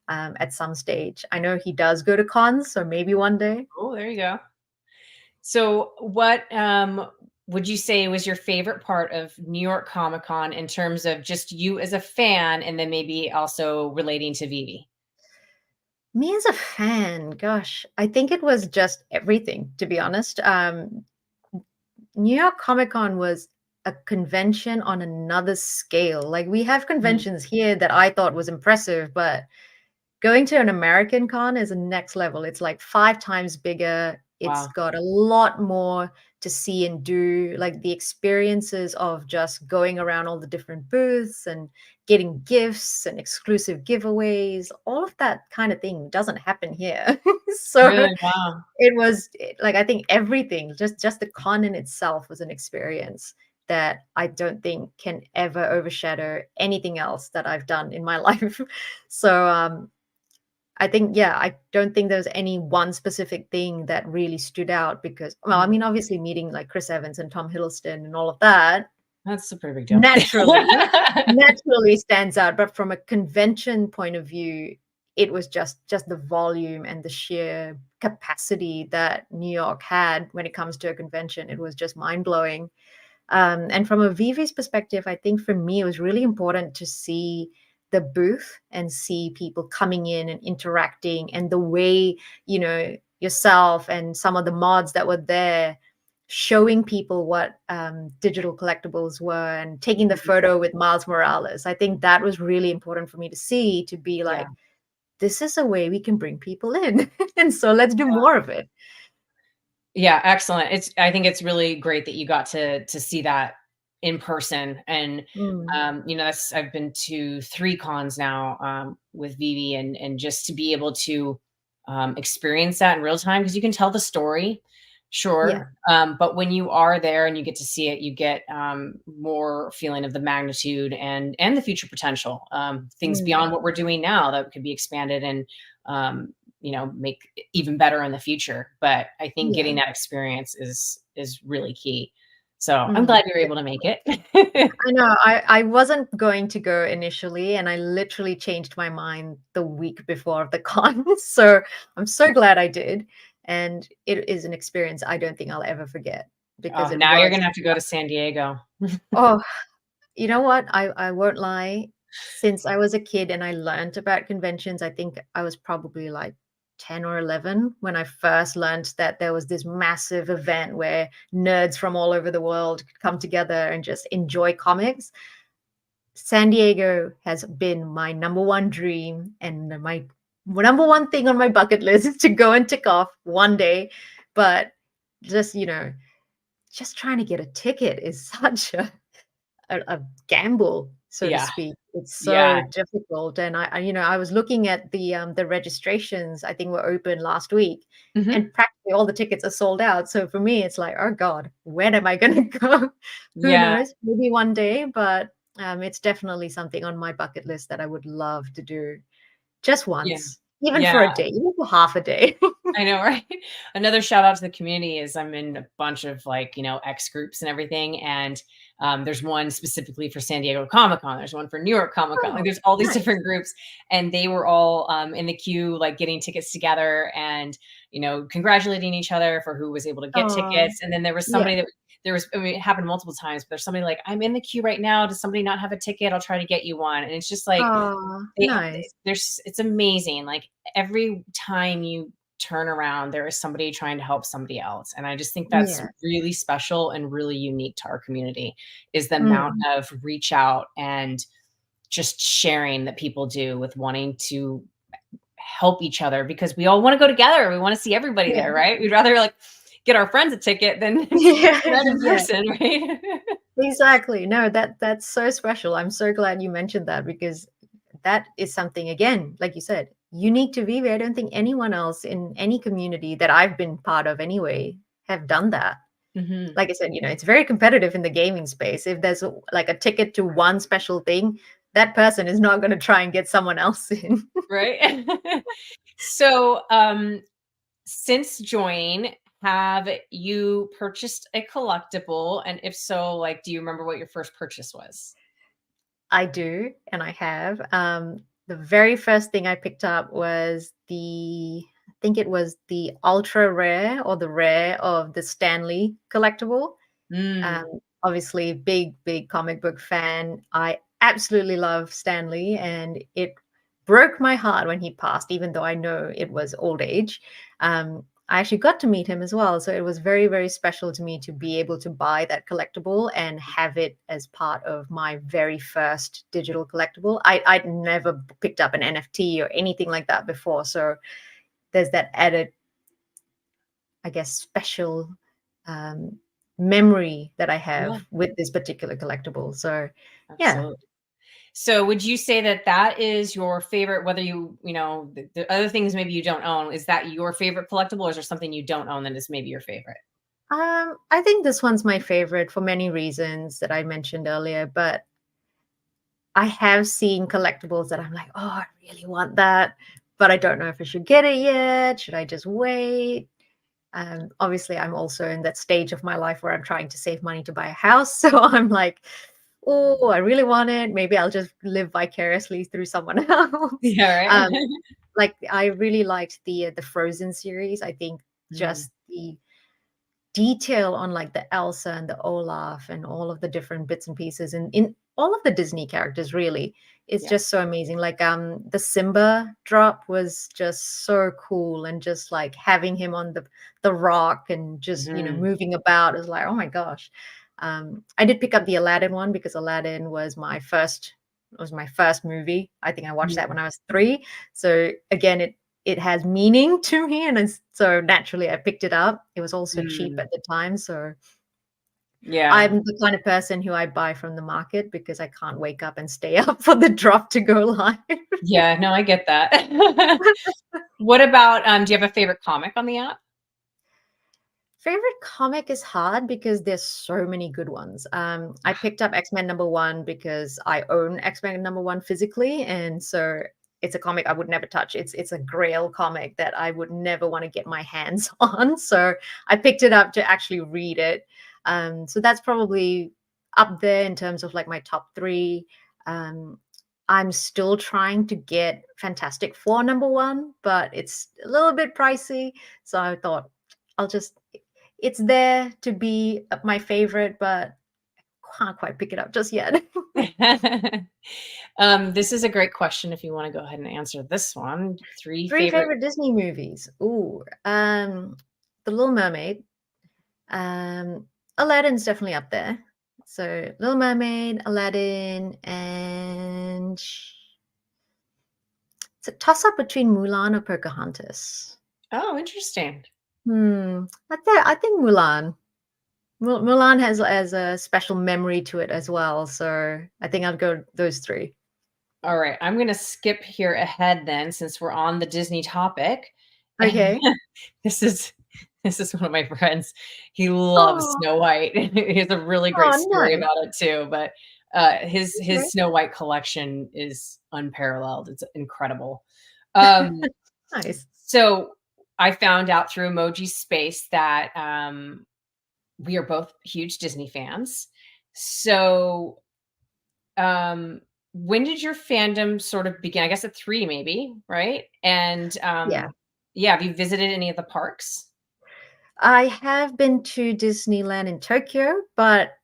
at some stage. I know he does go to cons, so maybe one day. Oh, there you go. So, what would you say was your favorite part of New York Comic Con in terms of just you as a fan, and then maybe also relating to VeVe? Me as a fan, gosh, I think it was just everything, to be honest. New York Comic Con was a convention on another scale. Like we have Mhm. conventions here that I thought was impressive, but going to an American con is a next level. It's like 5 times bigger. It's Wow. got a lot more to see and do, like the experiences of just going around all the different booths and getting gifts and exclusive giveaways. All of that kind of thing doesn't happen here. So Really? Wow. like I think everything, just the con in itself was an experience that I don't think can ever overshadow anything else that I've done in my life. So I think, yeah, I don't think there's any one specific thing that really stood out because, well, I Mhm. mean, obviously meeting like Chris Evans and Tom Hiddleston and all of that That's a pretty big deal. naturally, naturally stands out. But from a convention point of view, it was just the volume and the sheer capacity that New York had when it comes to a convention. It was just mind blowing. And from a VV's perspective, I think for me, it was really important to see the booth and see people coming in and interacting and the way, yourself and some of the mods that were there showing people what digital collectibles were and taking the photo with Miles Morales. I think that was really important for me to see, to be Yeah. like, this is a way we can bring people in. And so let's do more of it. Yeah, excellent. I think it's really great that you got to see that in person. And Mm, that's I've been to 3 cons now with VeVe, and just to be able to experience that in real time, because you can tell the story, yeah. sure. But when you are there and you get to see it, you get more feeling of the magnitude and the future potential. Things Mm, beyond what we're doing now that could be expanded and make even better in the future. But I think yeah. getting that experience is really key. So I'm Mm, glad you're able to make it. I know. I wasn't going to go initially, and I literally changed my mind the week before the con. So I'm so glad I did. And it is an experience I don't think I'll ever forget, because Oh, it now you're was, gonna have to go to San Diego. oh, you know what? I won't lie. Since I was a kid and I learned about conventions, I think I was probably like 10 or 11 when I first learned that there was this massive event where nerds from all over the world could come together and just enjoy comics. San Diego has been my number one dream and my number one thing on my bucket list to go and tick off one day. But just, just trying to get a ticket is such a gamble, so to Yeah. speak. It's Yeah. so difficult. And I was looking at the registrations, I think were open last week, Mhm. and practically all the tickets are sold out. So for me, it's like, oh God, when am I going to go? Who Yeah. knows? Maybe one day, but it's definitely something on my bucket list that I would love to do just Yeah. once, even for Yeah. a day, even for half a day. I know, right? Another shout out to the community is I'm in a bunch of X groups and everything. And there's one specifically for San Diego Comic Con. There's one for New York Comic Con. Like Oh, there's all these nice. different groups, and they were all in the queue, like getting tickets together and congratulating each other for who was able to get Oh, tickets. And then there was yeah. somebody that there was, I mean, it happened multiple times, but there's somebody like, I'm in the queue right now. Does somebody not have a ticket? I'll try to get you one. And it's just like Oh, they, nice. it's amazing. Like every time you turn around, there is somebody trying to help somebody else. And I just think that's Yeah. really special and really unique to our community, is the amount Mm, of reach out and just sharing that people do with wanting to help each other, because we all want to go together. We want to see everybody yeah. there, right? We'd rather like get our friends a ticket than Yeah, that in yeah, person, right? exactly. No, that's so special. I'm so glad you mentioned that, because that is something, again, like you said, unique to VeVe. I don't think anyone else in any community that I've been part of anyway have done that. Mhm. Like I said, it's very competitive in the gaming space. If there's like a ticket to one special thing, that person is not going to try and get someone else in. Right? So, since joining, have you purchased a collectible? And if so, like, do you remember what your first purchase was? I do, and I have. The very first thing I picked up was I think it was the ultra rare or the rare of the Stanley collectible. Mm, Obviously, big comic book fan. I absolutely love Stanley, and it broke my heart when he passed, even though I know it was old age. I actually got to meet him as well, so it was very, very special to me to be able to buy that collectible and have it as part of my very first digital collectible. I'd never picked up an NFT or anything like that before, so there's that added, I guess, special um, memory that I yeah, have with this particular collectible. So, yeah, absolutely. So would you say that that is your favorite, whether the other things maybe you don't own, is that your favorite collectible, or is there something you don't own that is maybe your favorite? I think this one's my favorite for many reasons that I mentioned earlier. But I have seen collectibles that I'm like, oh, I really want that, but I don't know if I should get it yet. Should I just wait? Obviously, I'm also in that stage of my life where I'm trying to save money to buy a house. So I'm like, oh, I really want it. Maybe I'll just live vicariously through someone else. Yeah, right? Um, like I really liked the Frozen series. I think Mm, just the detail on like the Elsa and the Olaf and all of the different bits and pieces, and in all of the Disney characters really. It's Yeah. just so amazing. Like the Simba drop was just so cool, and just like having him on the rock and just Mhm. moving about is like, oh my gosh. I did pick up the Aladdin one because Aladdin was my first movie. I think I watched that Mhm. when I was 3. So again, it has meaning to me, and so naturally I picked it up. It was also cheap Mm. at the time, so Yeah. I'm the kind of person who I buy from the market because I can't wake up and stay up for the drop to go live. Yeah, no, I get that. What about, do you have a favorite comic on the app? Favorite comic is hard because there's so many good ones. I picked up X-Men #1 because I own X-Men #1 physically, and so it's a comic I would never touch. It's a grail comic that I would never want to get my hands on. So I picked it up to actually read it. So that's probably up there in terms of like my top 3. Um, I'm still trying to get Fantastic Four #1, but it's a little bit pricey. So I thought I'll just it's there to be my favorite, but can't quite pick it up just yet. This is a great question if you wanna go ahead and answer this one. 3 3 favorite. favorite Disney movies. Ooh, The Little Mermaid. Aladdin's definitely up there. So Little Mermaid, Aladdin, and it's a toss-up between Mulan or Pocahontas. Oh, interesting. I think Mulan. Mulan has a special memory to it as well, so I think I'd go those 3. All right, I'm gonna skip here ahead then since we're on the Disney topic. And Okay. this is this is one of my friends. He loves Oh, Snow White. He has a really great oh, story nice. about it too, but, his Okay. Snow White collection is unparalleled. It's incredible. Um, Nice. so I found out through Emoji Space that, we are both huge Disney fans. So, um, when did your fandom sort of begin? I guess at 3 maybe, right? And, Yeah. yeah, have you visited any of the parks? I have been to Disneyland in Tokyo, but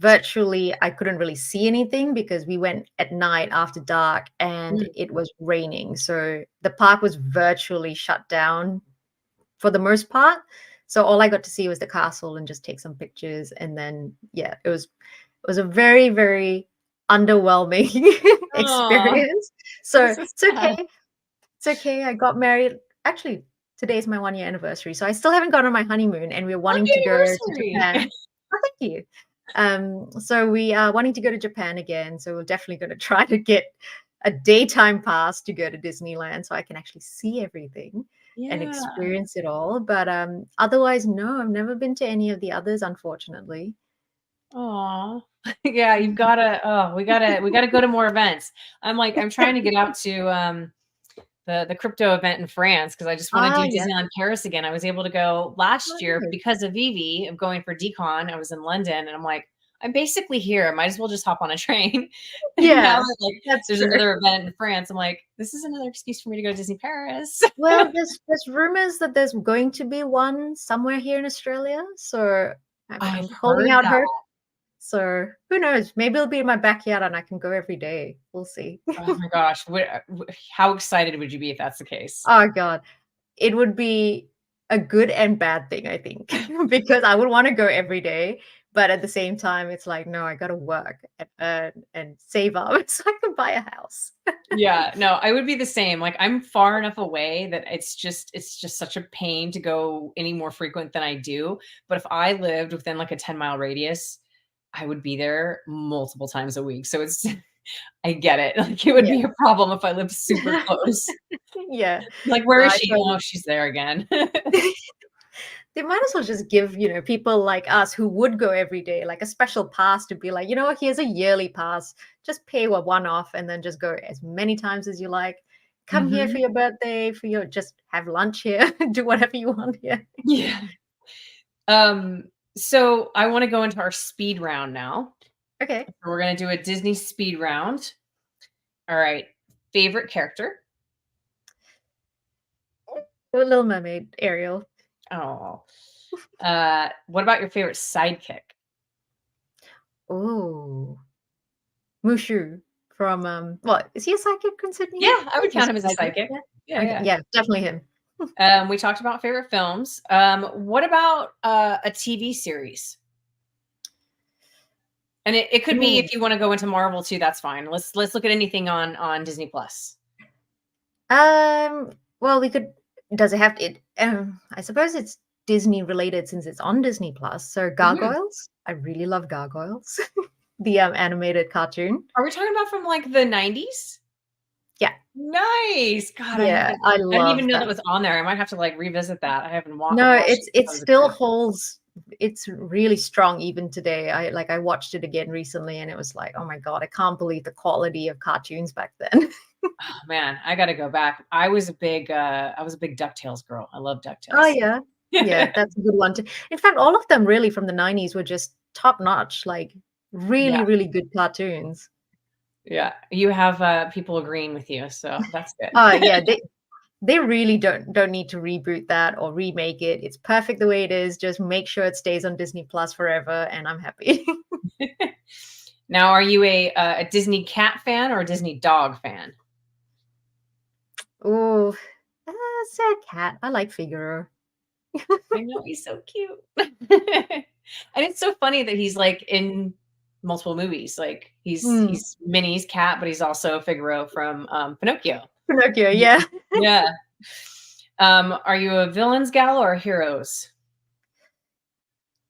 virtually I couldn't really see anything because we went at night after dark and Mm. it was raining. So the park was virtually shut down for the most part. So all I got to see was the castle and just take some pictures. And then yeah, it was a very, very underwhelming Aw, experience. So that's so it's sad. okay. It's okay. I got married. Actually, today's my 1-year anniversary, so I still haven't gone on my honeymoon, and we're wanting Happy to go to anniversary. Japan. Oh, thank you. So we are wanting to go to Japan again. So we're definitely going to try to get a daytime pass to go to Disneyland, so I can actually see everything and Yeah. experience it all. But otherwise, no, I've never been to any of the others, unfortunately. Aw. Yeah, you've gotta we gotta go to more events. I'm trying to get out to, the crypto event in France because I just wanna Ah, do yeah. Disneyland Paris again. I was able to go Oh, last year nice. because of VeVe, of going for Decon. I was in London, and I'm like, "I'm basically here. I might as well just hop on a train." And now Yeah, that, like, that's there's true. another event in France, I'm like, "This is another excuse for me to go to Disney Paris." Well, there's rumors that there's going to be one somewhere here in Australia, so I'm I've holding heard out that. hope. So who knows? Maybe it'll be in my backyard and I can go every day. We'll see. Oh my gosh, how excited would you be if that's the case? Oh god, it would be a good and bad thing, I think, because I would want to go every day, but at the same time, it's like, no, I got to work and earn and save up so I can buy a house. Yeah, no, I would be the same. Like, I'm far enough away that it's just such a pain to go any more frequent than I do. But if I lived within like a 10-mile radius, I would be there multiple times a week. So it's I get it. Like, it would Yeah. be a problem if I lived super close. Yeah. Like, where No, is I she? Oh, totally she's there again. They might as well just give, people like us who would go every day, like a special pass to be like, you know what, here's a yearly pass. Just pay a one off and then just go as many times as you like. Come here for Mhm. your birthday, for your just have lunch here, do whatever you want here. Yeah. So I wanna go into our speed round now. Okay. We're gonna do a Disney speed round. All right. Favorite character? Go Little Mermaid, Ariel. Oh. What about your favorite sidekick? Oh. Mushu from what is he a psychic considered? Yeah, I would He's count him as a psychic. Yeah. Yeah, Okay. yeah. Yeah, definitely him. We talked about favorite films. What about a TV series? And it could be, Ooh. if you want to go into Marvel too, that's fine. Let's look at anything on Disney Plus. Well, we could. Does it have it? I suppose it's Disney related since it's on Disney Plus. So Mhm. Gargoyles. I really love Gargoyles, the animated cartoon. Are we talking about from like the 90s? Yeah, Nice. God, yeah, I I didn't even love know that that. was on there. I might have to like revisit that. I haven't No, watched it it since I was a still kid. holds. It's really strong even today. I watched it again recently, and it was like, oh my god, I can't believe the quality of cartoons back then. Oh man, I got to go back. I was a big DuckTales girl. I love Oh DuckTales. yeah, yeah, that's a good one too. In fact, all of them really from the 90s were just top notch, like Yeah. really, really good cartoons. Yeah. You have people agreeing with you, so that's good. Yeah, they really don't need to reboot that or remake it. It's perfect the way it is. Just make sure it stays on Disney Plus forever, and I'm happy. Now, are you a Disney cat fan or a Disney dog fan? Oh, sad cat. I like Figaro. I know, he's so cute. And it's so funny that he's like in multiple movies. Like Mm, he's Minnie's cat, but he's also Figaro from Pinocchio. Pinocchio, Y- yeah. Yeah. Are you a villains gal or a heroes?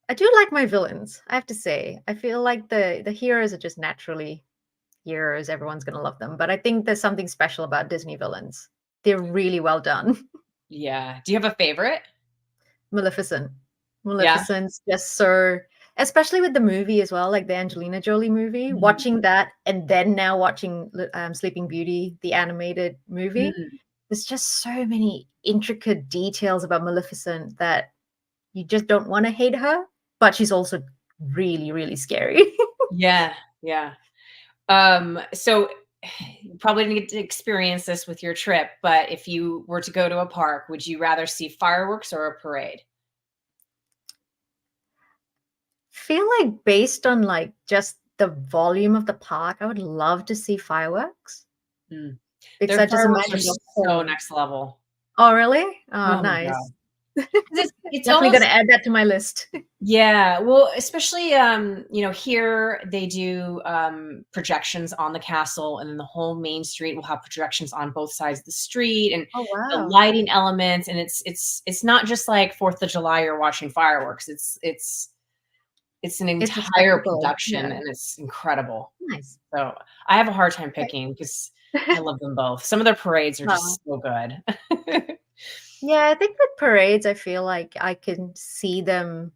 I do like my villains, I have to say. I feel like the heroes are just naturally heroes. Everyone's gonna love them. But I think there's something special about Disney villains. They're really well done. Yeah. Do you have a favorite? Maleficent. Yeah. Maleficent's just so, especially with the movie as well, like the Angelina Jolie movie. Mhm. Watching that and then now watching Sleeping Beauty, the animated movie. Mm. There's just so many intricate details about Maleficent that you just don't want to hate her, but she's also really, really scary. Yeah. Yeah. So you probably didn't get to experience this with your trip, but if you were to go to a park, would you rather see fireworks or a parade? Feel like based on like just the volume of the park, I would love to see fireworks Mm. because Their I just fireworks are imagine the so whole. next level. Oh, really? Oh, Oh my god. nice. 'Cause it's Definitely gonna almost, add that to my list. yeah, well, especially here they do projections on the castle, and then the whole main street will have projections on both sides of the street, and Oh, the wow. lighting elements, and it's not just like 4th of July you're watching fireworks. It's an It's a entire spectacle. production, Yeah. and it's incredible. Nice. So, I have a hard time Okay. picking because I love them both. Some of their parades are Oh. just so good. Yeah, I think with parades, I feel like I can see them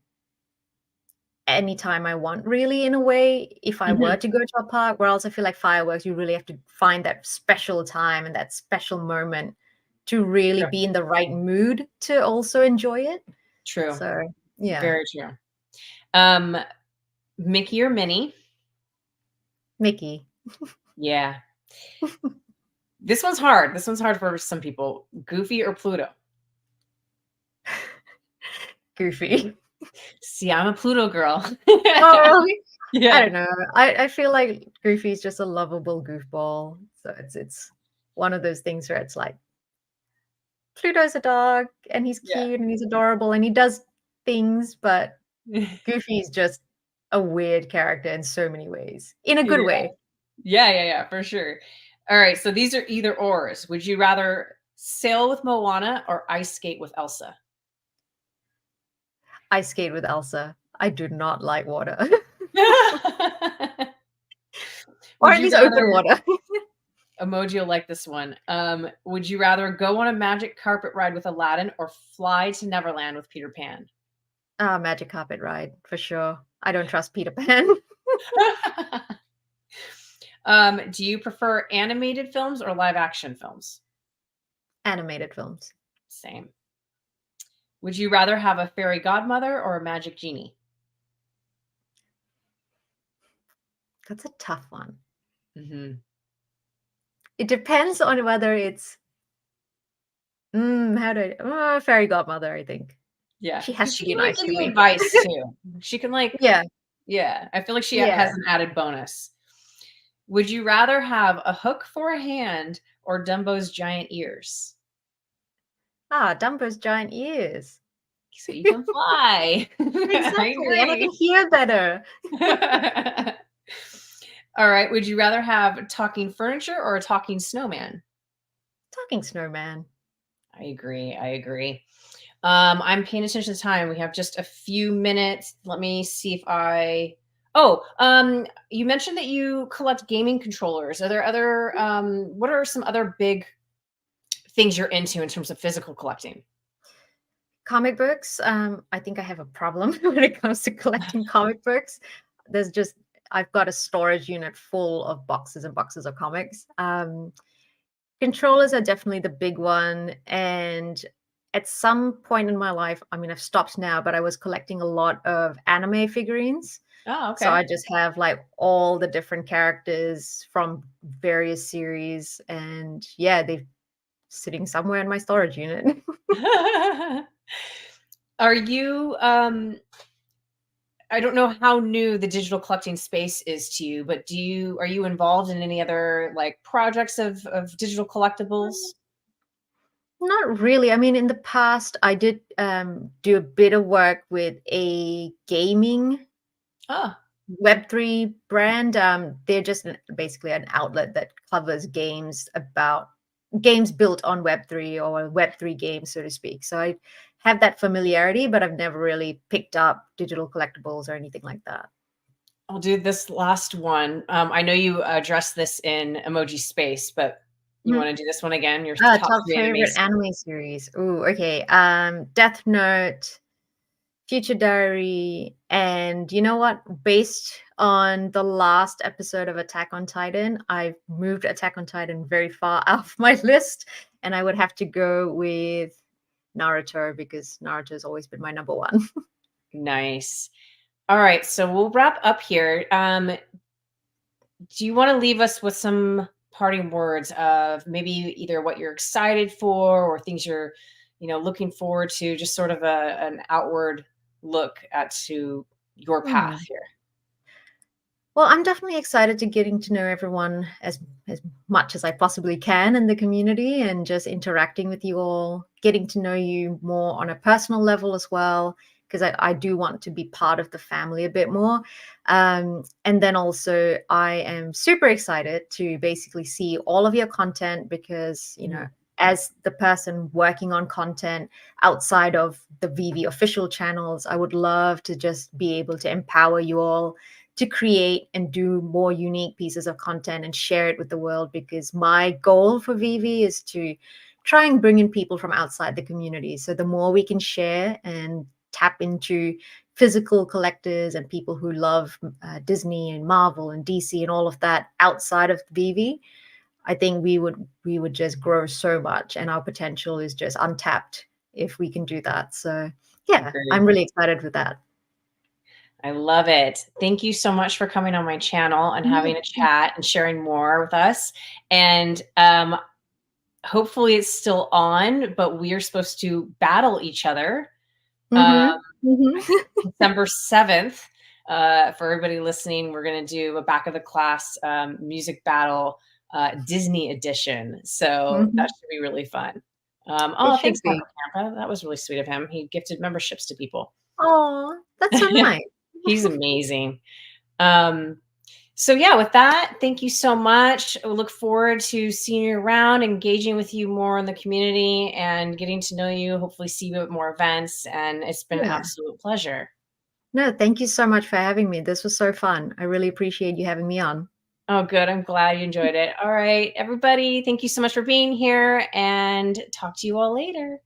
anytime I want, really, in a way, if I were Mhm. to go to a park. Where else I feel like fireworks, you really have to find that special time and that special moment to really True, be in the right mood to also enjoy it. true. So, yeah, Very true. Um, Mickey or Minnie? Mickey. Yeah. This one's hard. This one's hard for some people. Goofy or Pluto? Goofy. See, I'm a Pluto girl. Oh, really? I Yeah. don't know. I feel like Goofy is just a lovable goofball. So it's one of those things where it's like Pluto's a dog and he's Yeah. cute and he's adorable and he does things, but Goofy is just a weird character in so many ways, in a good Yeah. way. Yeah, for sure. All right, so these are either ors. Would you rather sail with Moana or ice skate with Elsa? I skate with Elsa. I do not like water, or Would at you least open rather, water. emoji will like this one. Would you rather go on a magic carpet ride with Aladdin or fly to Neverland with Peter Pan? Magic carpet ride for sure. I don't trust Peter Pan. Do you prefer animated films or live action films? Animated films. Same. Would you rather have a fairy godmother or a magic genie? That's a tough one. Hmm. It depends on whether it's how do I fairy godmother, I think. Yeah, She because has to she be can like nice give to you me. advice too. She can like, Yeah, yeah. I feel like she has yeah. an added bonus. Would you rather have a hook for a hand or Dumbo's giant ears? Ah, Dumbo's giant ears. So you can fly. I Exactly, and I can agree. hear better. All right. Would you rather have talking furniture or a talking snowman? Talking snowman. I agree. I agree. I'm paying attention to time. We have just a few minutes. Let me see if I. Oh, you mentioned that you collect gaming controllers. Are there other? What are some other big things you're into in terms of physical collecting? Comic books, I think I have a problem when it comes to collecting comic books. There's just I've got a storage unit full of boxes and boxes of comics. Controllers are definitely the big one, and at some point in my life, I mean, I've stopped now, but I was collecting a lot of anime figurines. Oh, So okay. I just have like all the different characters from various series, and yeah, they're sitting somewhere in my storage unit. Are you? I don't know how new the digital collecting space is to you, but are you involved in any other like projects of digital collectibles? Not really. I mean, in the past, I did do a bit of work with a gaming Oh, Web3 brand. They're just basically an outlet that covers games built on Web3 or Web3 games, so to speak. So I have that familiarity, but I've never really picked up digital collectibles or anything like that. I'll do this last one. I know you addressed this in emoji space, but you Mhm. want to do this one again? Your top Top three favorite animes. anime series. Ooh, okay. Death Note, Future Diary, and you know what? Based on the last episode of Attack on Titan, I've moved Attack on Titan very far off my list, and I would have to go with Naruto because Naruto has always been my number one. Nice. All right, so we'll wrap up here. Do you want to leave us with some parting words of maybe either what you're excited for or things you're, looking forward to, just sort of an outward look at to your path Hmm. here? Well, I'm definitely excited to getting to know everyone as much as I possibly can in the community and just interacting with you all, getting to know you more on a personal level as well, because I do want to be part of the family a bit more. And then also, I am super excited to basically see all of your content because, Mhm. as the person working on content outside of the VeVe official channels, I would love to just be able to empower you all to create and do more unique pieces of content and share it with the world, because my goal for VeVe is to try and bring in people from outside the community. So the more we can share and tap into physical collectors and people who love Disney and Marvel and DC and all of that outside of VeVe, I think we would just grow so much, and our potential is just untapped if we can do that. So yeah, I'm Agreed. really excited with that. I love it. Thank you so much for coming on my channel and having a chat and sharing more with us. And hopefully it's still on, but we are supposed to battle each other Mm-hmm. December 7th. For everybody listening, we're going to do a back of the class music battle Disney edition. So Mm-hmm. that should be really fun. It Oh, should thanks, Papa be. Campa. That was really sweet of him. He gifted memberships to people. Oh, that's so nice. He's amazing. Um, so yeah, with that, thank you so much. I look forward to seeing you around, engaging with you more in the community and getting to know you, hopefully see you at more events. And it's been an Yeah. absolute pleasure. No, thank you so much for having me. This was so fun. I really appreciate you having me on. Oh, good. I'm glad you enjoyed it. All right, everybody, thank you so much for being here and talk to you all later.